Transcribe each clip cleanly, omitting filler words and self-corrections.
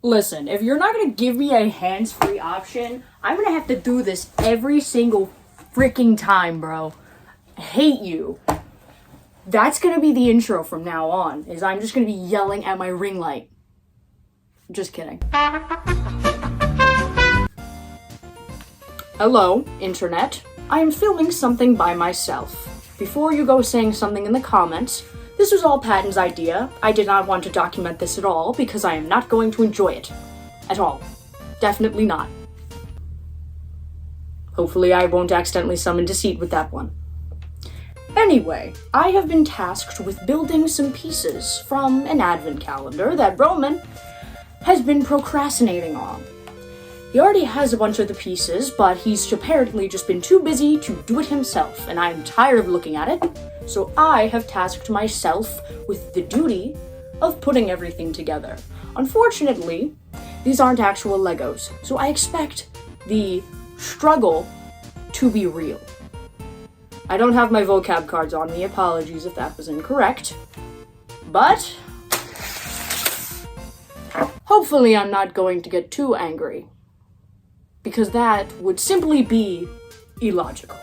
Listen, if you're not gonna give me a hands-free option, I'm gonna have to do this every single freaking time, bro. I hate you. That's gonna be the intro from now on, is I'm just gonna be yelling at my ring light. Just kidding. Hello, internet. I am filming something by myself. Before you go saying something in the comments, this was all Patton's idea. I did not want to document this at all because I am not going to enjoy it. At all. Definitely not. Hopefully I won't accidentally summon deceit with that one. Anyway, I have been tasked with building some pieces from an advent calendar that Roman has been procrastinating on. He already has a bunch of the pieces, but he's apparently just been too busy to do it himself, and I'm tired of looking at it, so I have tasked myself with the duty of putting everything together. Unfortunately, these aren't actual Legos, so I expect the struggle to be real. I don't have my vocab cards on me, apologies if that was incorrect, but hopefully I'm not going to get too angry, because that would simply be illogical.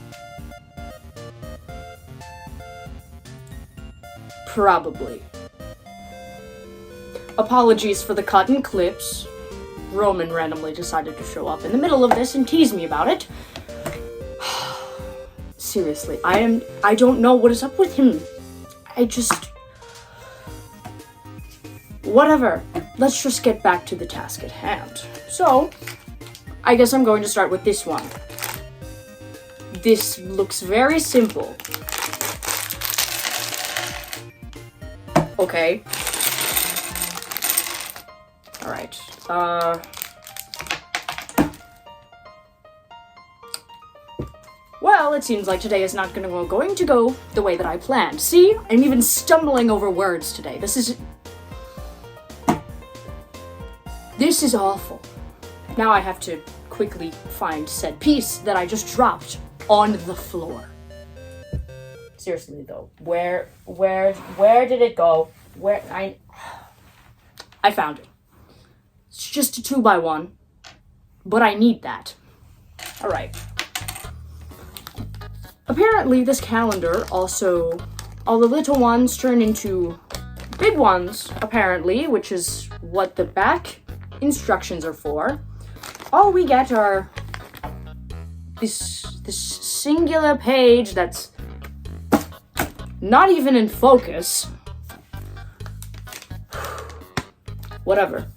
Probably. Apologies for the cut and clips. Roman randomly decided to show up in the middle of this and tease me about it. Seriously, I don't know what is up with him. Whatever. Let's just get back to the task at hand. So, I guess I'm going to start with this one. This looks very simple. Okay. Alright. Well, it seems like today is not going to go the way that I planned. See? I'm even stumbling over words today. This is awful. Now I have to quickly find said piece that I just dropped on the floor. Seriously though, where did it go? I found it. It's just a 2x1, but I need that. All right. Apparently this calendar also, all the little ones turn into big ones, apparently, which is what the back instructions are for. All we get are this singular page that's not even in focus. Whatever.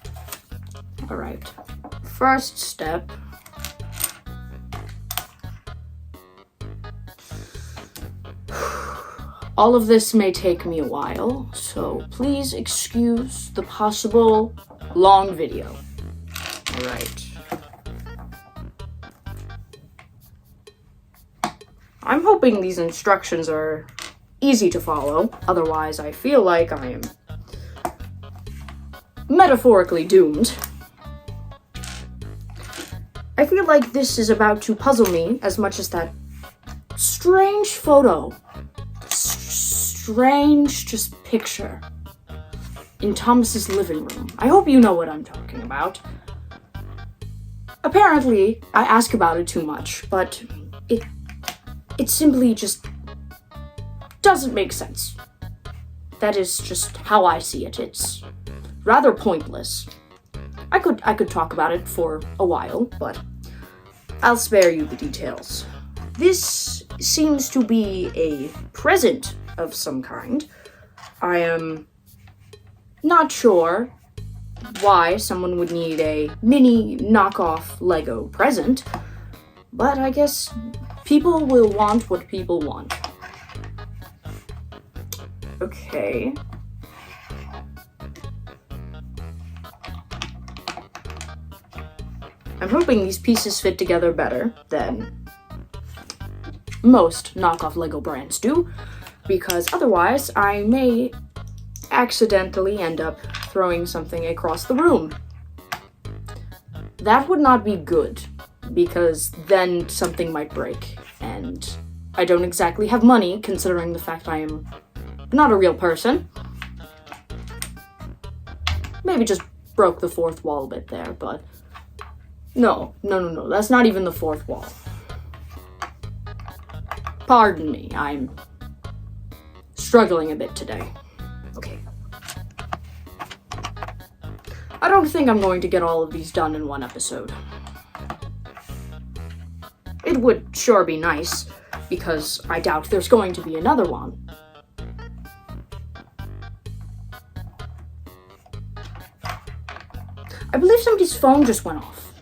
All right. First step. All of this may take me a while, so please excuse the possible long video. All right. I'm hoping these instructions are easy to follow, otherwise I feel like I am metaphorically doomed. I feel like this is about to puzzle me as much as that strange photo, strange just picture in Thomas's living room. I hope you know what I'm talking about. Apparently, I ask about it too much, but it simply just doesn't make sense. That is just how I see it. It's rather pointless. I could talk about it for a while, but I'll spare you the details. This seems to be a present of some kind. I am not sure why someone would need a mini knockoff Lego present, but I guess people will want what people want. Okay. I'm hoping these pieces fit together better than most knockoff Lego brands do, because otherwise I may accidentally end up throwing something across the room. That would not be good, because then something might break, and I don't exactly have money, considering the fact I am not a real person. Maybe just broke the fourth wall a bit there, but no, that's not even the fourth wall. Pardon me, I'm struggling a bit today. Okay. I don't think I'm going to get all of these done in one episode. It would sure be nice, because I doubt there's going to be another one. I believe somebody's phone just went off.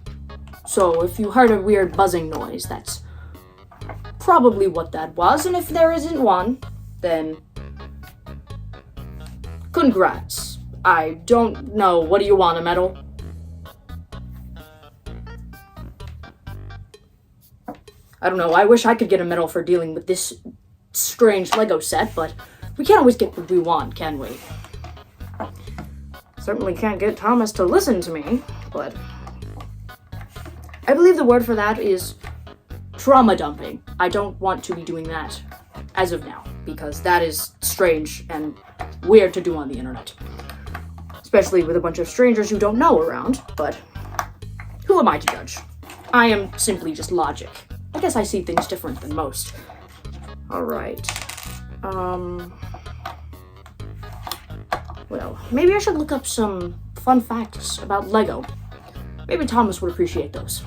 So if you heard a weird buzzing noise, that's probably what that was, and if there isn't one, then congrats. I don't know, what do you want, a medal? I don't know, I wish I could get a medal for dealing with this strange Lego set, but we can't always get what we want, can we? Certainly can't get Thomas to listen to me, but I believe the word for that is trauma dumping. I don't want to be doing that as of now, because that is strange and weird to do on the internet. Especially with a bunch of strangers who don't know around, but who am I to judge? I am simply just logic. I guess I see things different than most. Alright. Well, maybe I should look up some fun facts about Lego. Maybe Thomas would appreciate those.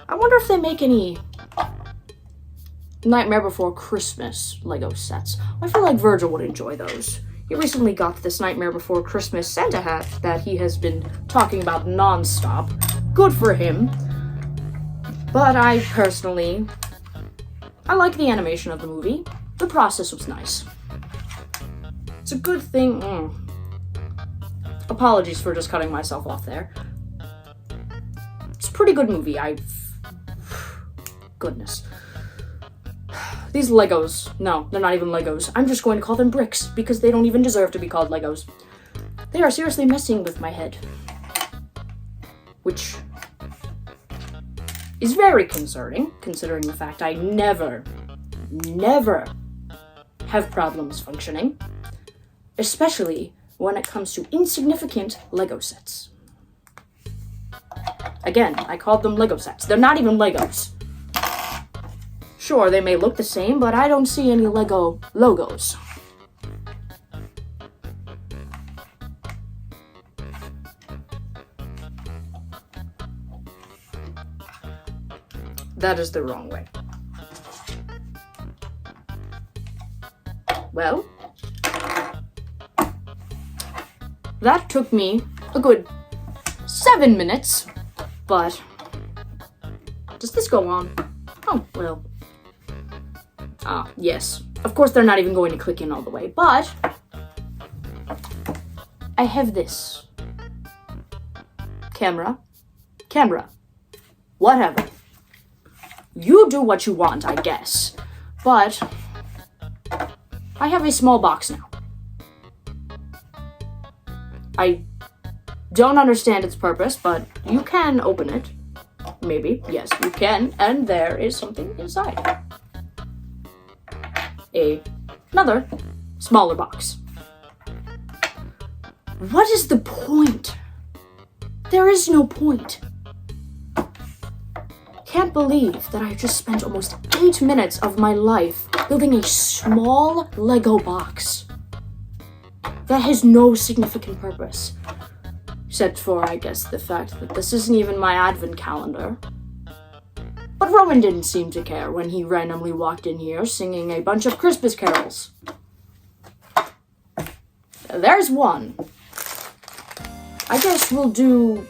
I wonder if they make any Nightmare Before Christmas Lego sets. I feel like Virgil would enjoy those. He recently got this Nightmare Before Christmas Santa hat that he has been talking about non-stop. Good for him. But I personally, I like the animation of the movie. The process was nice. It's a good thing. Apologies for just cutting myself off there. It's a pretty good movie. Goodness. These Legos. No, they're not even Legos. I'm just going to call them bricks because they don't even deserve to be called Legos. They are seriously messing with my head. Which is very concerning, considering the fact I never have problems functioning, especially when it comes to insignificant Lego sets. Again, I called them Lego sets. They're not even Legos. Sure, they may look the same, but I don't see any Lego logos. That is the wrong way. Well, that took me a good 7 minutes, but does this go on? Oh, well. Yes. Of course, they're not even going to click in all the way, but I have this. Camera. Whatever. You do what you want, I guess. But I have a small box now. I don't understand its purpose, but you can open it. Maybe. Yes, you can. And there is something inside. Another smaller box. What is the point? There is no point. Can't believe that I just spent almost 8 minutes of my life building a small Lego box that has no significant purpose. Except for, I guess, the fact that this isn't even my advent calendar. But Rowan didn't seem to care when he randomly walked in here singing a bunch of Christmas carols. There's one. I guess we'll do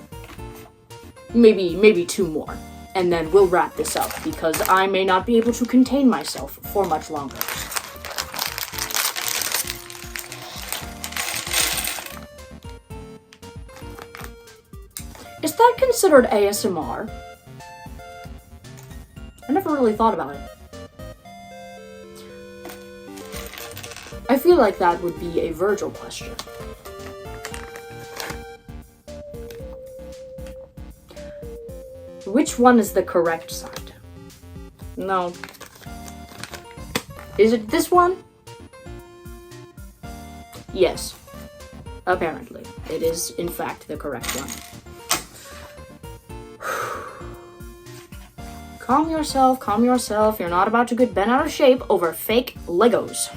maybe 2 more. And then we'll wrap this up, because I may not be able to contain myself for much longer. Is that considered ASMR? I never really thought about it. I feel like that would be a Virgil question. Which one is the correct side? No. Is it this one? Yes. Apparently. It is, in fact, the correct one. Calm yourself, calm yourself. You're not about to get bent out of shape over fake Legos.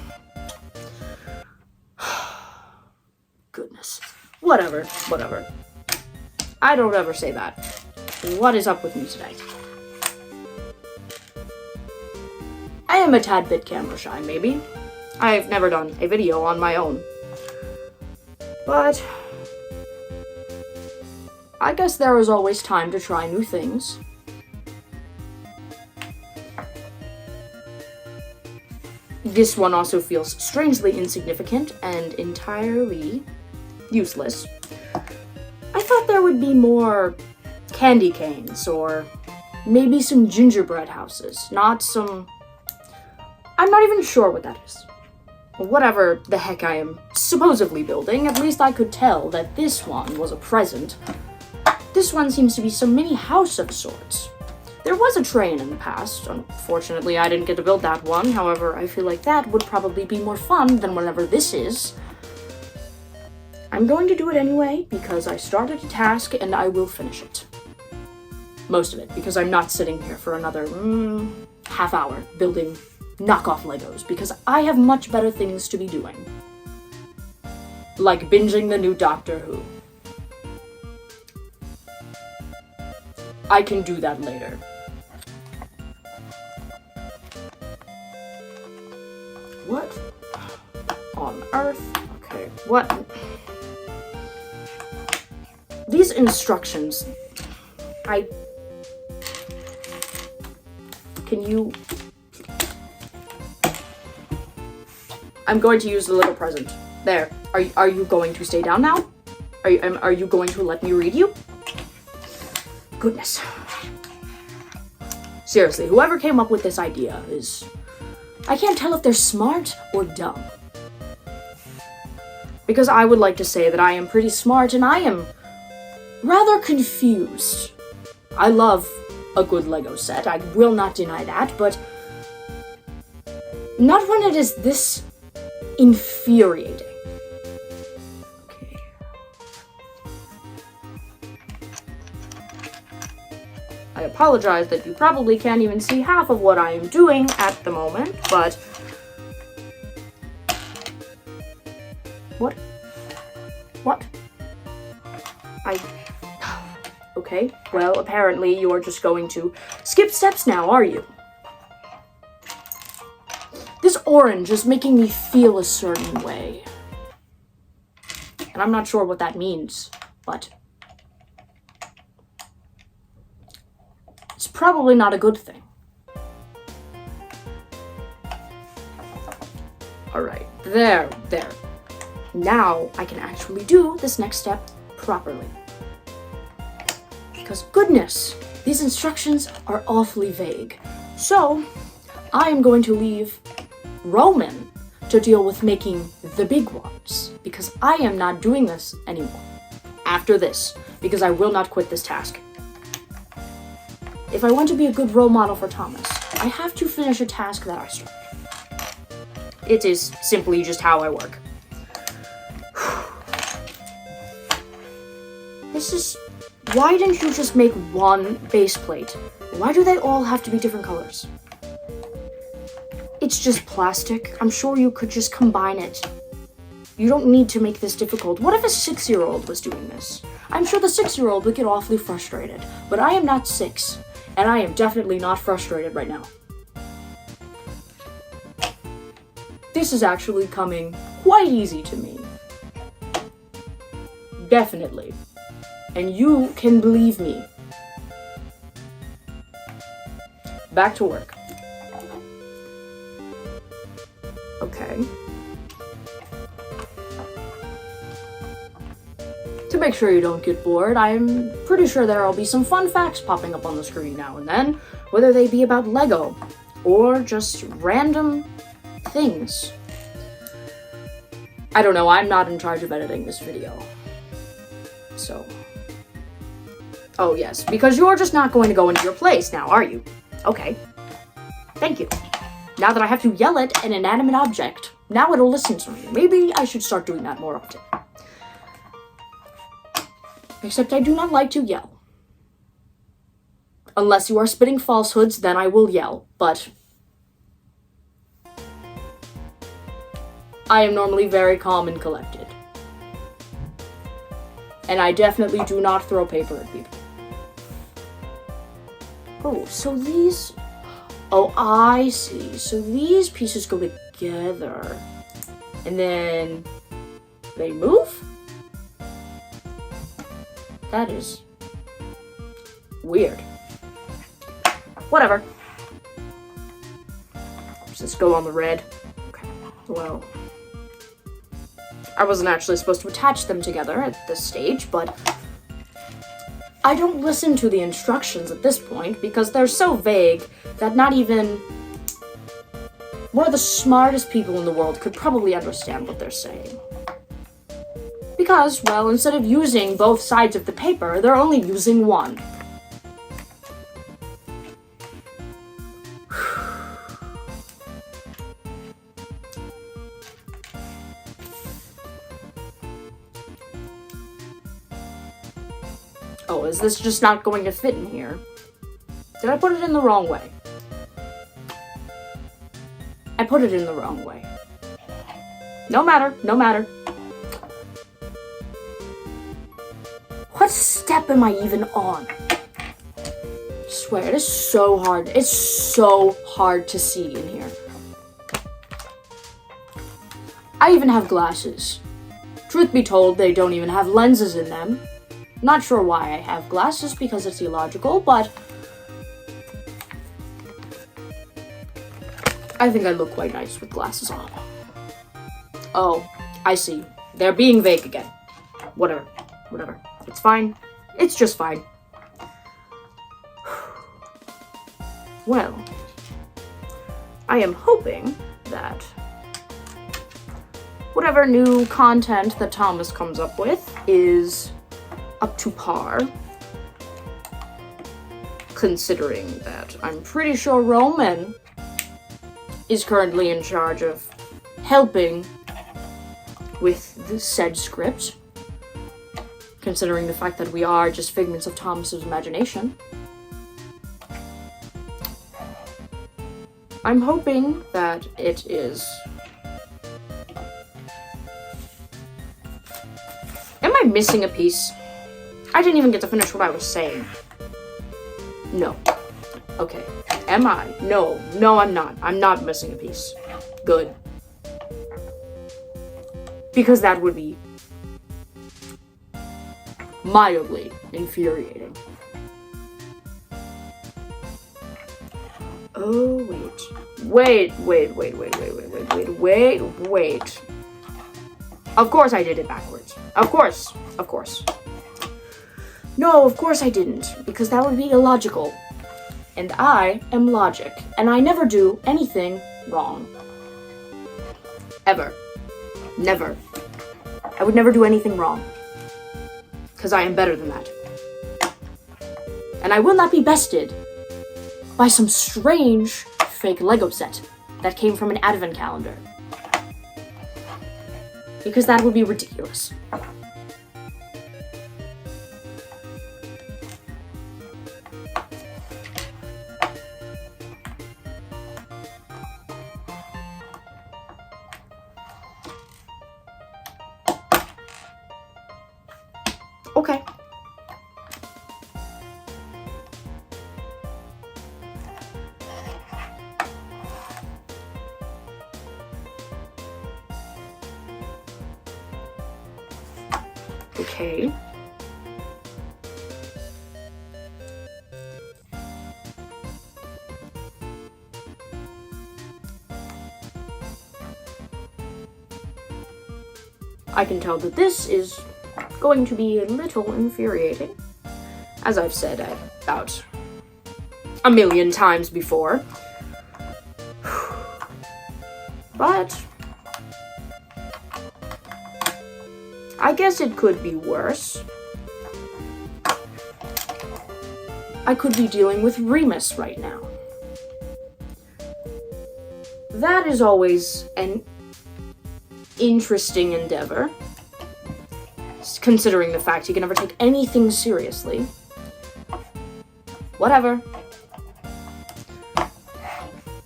Goodness. Whatever. I don't ever say that. What is up with me today? I am a tad bit camera shy, maybe. I've never done a video on my own. But I guess there is always time to try new things. This one also feels strangely insignificant and entirely useless. I thought there would be more candy canes or maybe some gingerbread houses, not some... I'm not even sure what that is. Whatever the heck I am supposedly building, at least I could tell that this one was a present. This one seems to be some mini house of sorts. There was a train in the past. Unfortunately, I didn't get to build that one. However, I feel like that would probably be more fun than whatever this is. I'm going to do it anyway, because I started a task and I will finish it. Most of it, because I'm not sitting here for another half hour building knockoff Legos, because I have much better things to be doing. Like binging the new Doctor Who. I can do that later. What on earth? Okay, what? These instructions, can you... I'm going to use the little present. There. Are you going to stay down now? Are you going to let me read you? Goodness. Seriously, whoever came up with this idea is... I can't tell if they're smart or dumb. Because I would like to say that I am pretty smart and I am rather confused. I love a good Lego set, I will not deny that, but not when it is this infuriating. Okay. I apologize that you probably can't even see half of what I am doing at the moment, but... What? Okay, well, apparently you're just going to skip steps now, are you? This orange is making me feel a certain way. And I'm not sure what that means, but... it's probably not a good thing. Alright, there. Now I can actually do this next step properly. Because goodness, these instructions are awfully vague. So, I am going to leave Roman to deal with making the big ones, because I am not doing this anymore after this, because I will not quit this task. If I want to be a good role model for Thomas, I have to finish a task that I started. It is simply just how I work. This is... why didn't you just make one base plate? Why do they all have to be different colors? It's just plastic. I'm sure you could just combine it. You don't need to make this difficult. What if a 6-year-old was doing this? I'm sure the 6-year-old would get awfully frustrated, but I am not 6, and I am definitely not frustrated right now. This is actually coming quite easy to me. Definitely. And you can believe me. Back to work. Okay. To make sure you don't get bored, I'm pretty sure there'll be some fun facts popping up on the screen now and then, whether they be about Lego or just random things. I don't know, I'm not in charge of editing this video. So... oh yes, because you're just not going to go into your place now, are you? Okay. Thank you. Now that I have to yell at an inanimate object Now it'll listen to me. Maybe I should start doing that more often. Except I do not like to yell. Unless you are spitting falsehoods, then I will yell, but I am normally very calm and collected. And I definitely do not throw paper at people. Oh, so these... Oh, I see. So these pieces go together. And then they move? That is weird. Whatever. Does this go on the red? Okay. Well, I wasn't actually supposed to attach them together at this stage, but I don't listen to the instructions at this point because they're so vague that not even one of the smartest people in the world could probably understand what they're saying. Because, well, instead of using both sides of the paper, they're only using one. Oh, is this just not going to fit in here? Did I put it in the wrong way? I put it in the wrong way. No matter, no matter. What step am I even on? I swear, it is so hard. It's so hard to see in here. I even have glasses. Truth be told, they don't even have lenses in them. Not sure why I have glasses, because it's illogical, but I think I look quite nice with glasses on. Oh, I see. They're being vague again. Whatever. Whatever. It's fine. It's just fine. Well, I am hoping that whatever new content that Thomas comes up with is up to par, considering that I'm pretty sure Roman is currently in charge of helping with the said script, considering the fact that we are just figments of Thomas's imagination. I'm hoping that it is... Am I missing a piece? I didn't even get to finish what I was saying. No. Okay. Am I? No. No, I'm not. I'm not missing a piece. Good. Because that would be mildly infuriating. Oh, wait. Wait. Of course I did it backwards. Of course. No, of course I didn't, because that would be illogical. And I am logic, and I never do anything wrong. Ever. Never. I would never do anything wrong. Because I am better than that. And I will not be bested by some strange fake Lego set that came from an advent calendar. Because that would be ridiculous. Okay. Okay. I can tell that this is going to be a little infuriating, as I've said about a million times before. But I guess it could be worse. I could be dealing with Remus right now. That is always an interesting endeavor, considering the fact he can never take anything seriously. Whatever.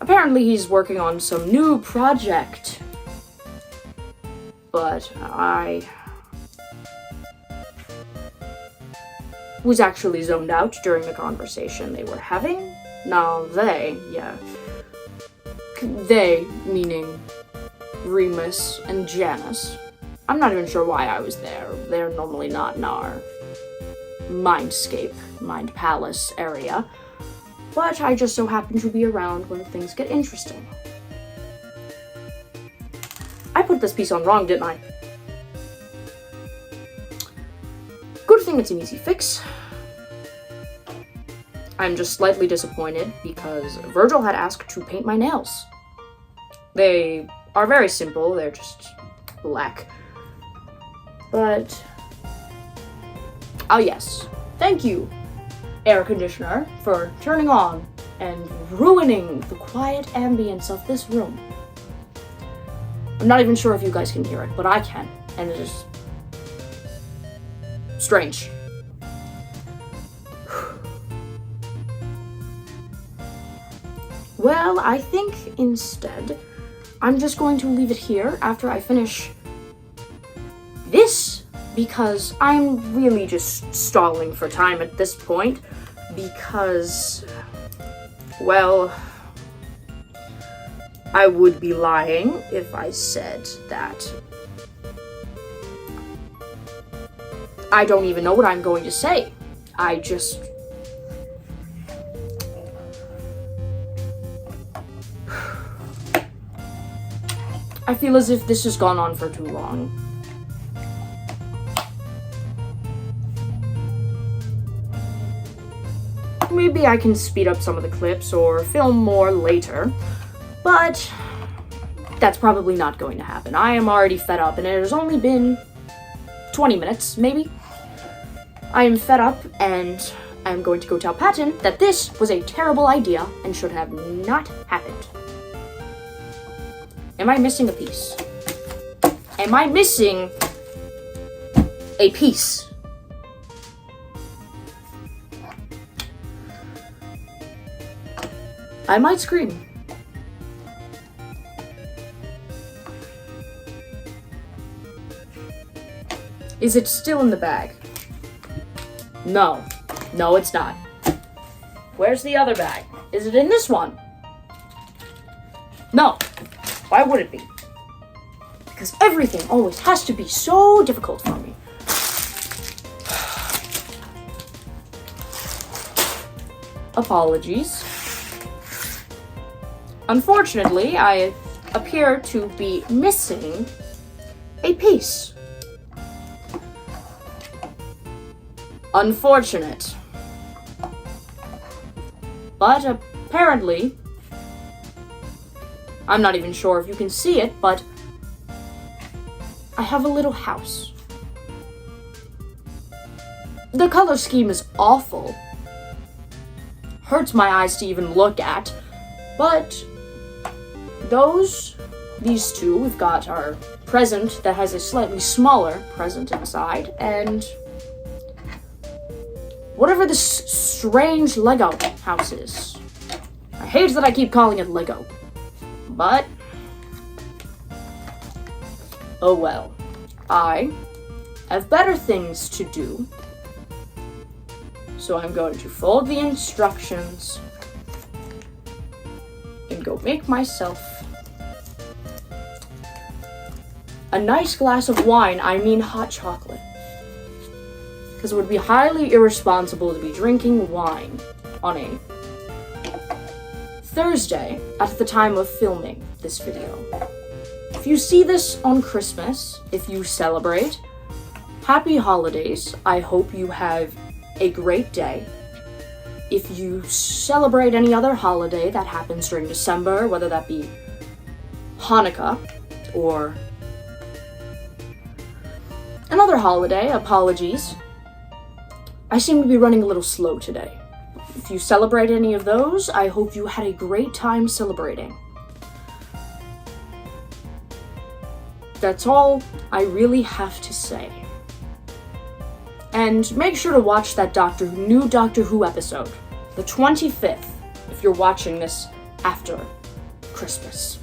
Apparently he's working on some new project. But I was actually zoned out during the conversation they were having. Now they, they, meaning Remus and Janice. I'm not even sure why I was there. They're normally not in our mind palace area. But I just so happen to be around when things get interesting. I put this piece on wrong, didn't I? Good thing it's an easy fix. I'm just slightly disappointed because Virgil had asked to paint my nails. They are very simple, they're just black. But, oh yes, thank you, air conditioner, for turning on and ruining the quiet ambience of this room. I'm not even sure if you guys can hear it, but I can, and it is strange. Well, I think instead, I'm just going to leave it here after I finish this, because I'm really just stalling for time at this point, because, well, I would be lying if I said that I don't even know what I'm going to say. I feel as if this has gone on for too long. Maybe I can speed up some of the clips or film more later, but that's probably not going to happen. I am already fed up, and it has only been 20 minutes, maybe. I am fed up, and I am going to go tell Patton that this was a terrible idea and should have not happened. Am I missing a piece? Am I missing a piece? I might scream. Is it still in the bag? No. No, it's not. Where's the other bag? Is it in this one? No. Why would it be? Because everything always has to be so difficult for me. Apologies. Unfortunately, I appear to be missing a piece. Unfortunate. But apparently, I'm not even sure if you can see it, but I have a little house. The color scheme is awful. Hurts my eyes to even look at, but these two, we've got our present that has a slightly smaller present inside, and whatever this strange Lego house is. I hate that I keep calling it Lego, but oh well. I have better things to do, so I'm going to fold the instructions and go make myself a nice glass of wine, I mean hot chocolate. Because it would be highly irresponsible to be drinking wine on a Thursday at the time of filming this video. If you see this on Christmas, if you celebrate, happy holidays. I hope you have a great day. If you celebrate any other holiday that happens during December, whether that be Hanukkah or another holiday, apologies. I seem to be running a little slow today. If you celebrate any of those, I hope you had a great time celebrating. That's all I really have to say. And make sure to watch that new Doctor Who episode, the 25th, if you're watching this after Christmas,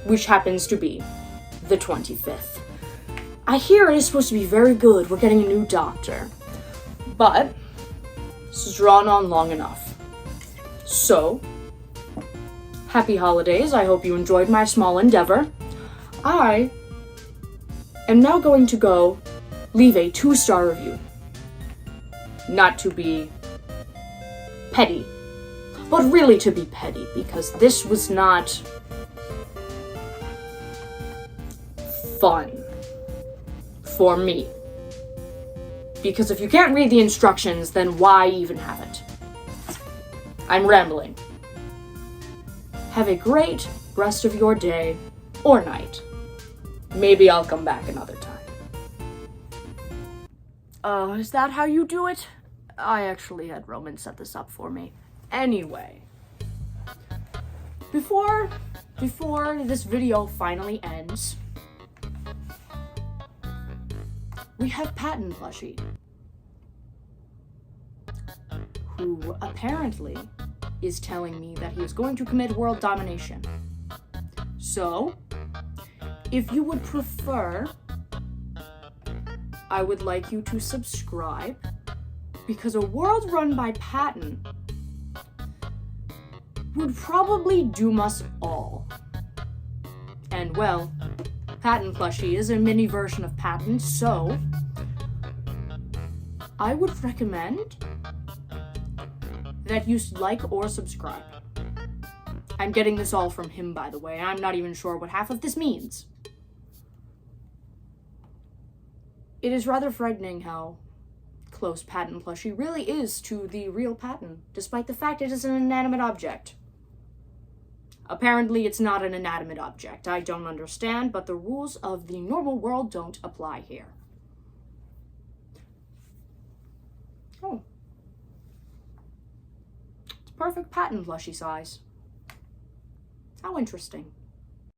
which happens to be the 25th. I hear it is supposed to be very good. We're getting a new Doctor. But this is drawn on long enough. So, happy holidays. I hope you enjoyed my small endeavor. I am now going to go leave a 2-star review. Not to be petty, but really to be petty, because this was not fun for me. Because if you can't read the instructions, then why even have it? I'm rambling. Have a great rest of your day or night. Maybe I'll come back another time. Is that how you do it? I actually had Roman set this up for me. Anyway, before this video finally ends, we have Patton Plushie, who apparently is telling me that he is going to commit world domination. So, if you would prefer, I would like you to subscribe, because a world run by Patton would probably doom us all. And well, Patton Plushie is a mini version of Patton, so I would recommend that you like or subscribe. I'm getting this all from him, by the way. I'm not even sure what half of this means. It is rather frightening how close Patton Plushie really is to the real Patton, despite the fact it is an inanimate object. Apparently, it's not an inanimate object. I don't understand, but the rules of the normal world don't apply here. Oh. It's perfect Patton Plushie size. How interesting.